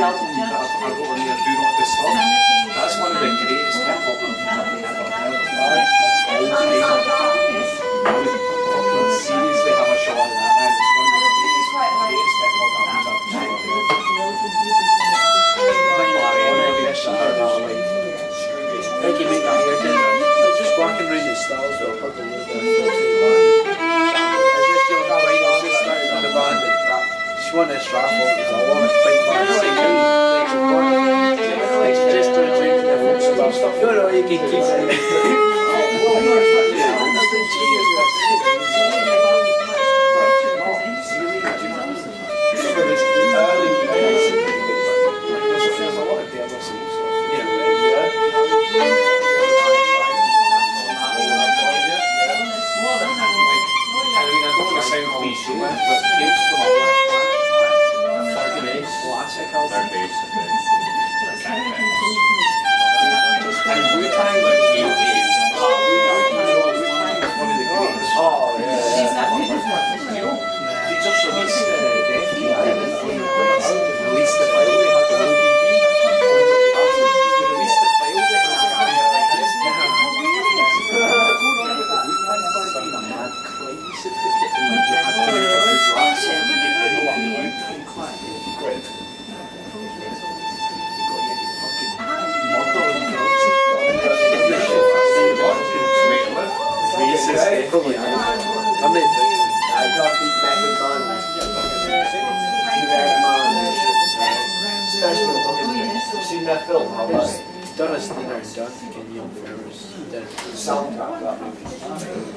album that I wrote on there, Do Not Disturb, that's one of the greatest hip hop albums I've ever heard. I would fucking seriously have a shot at that, man. It's one of the greatest hip hop albums I've ever heard. Like you make that here, like just walking around the stalls with a purple look there. As if you're right, it's just starting on the band and she won this raffle because I want to fight band the same time. Like she just turns out the folk stuff. No, you can keep it. Done a Steiner and done, can you remember? Soundtrack that movie.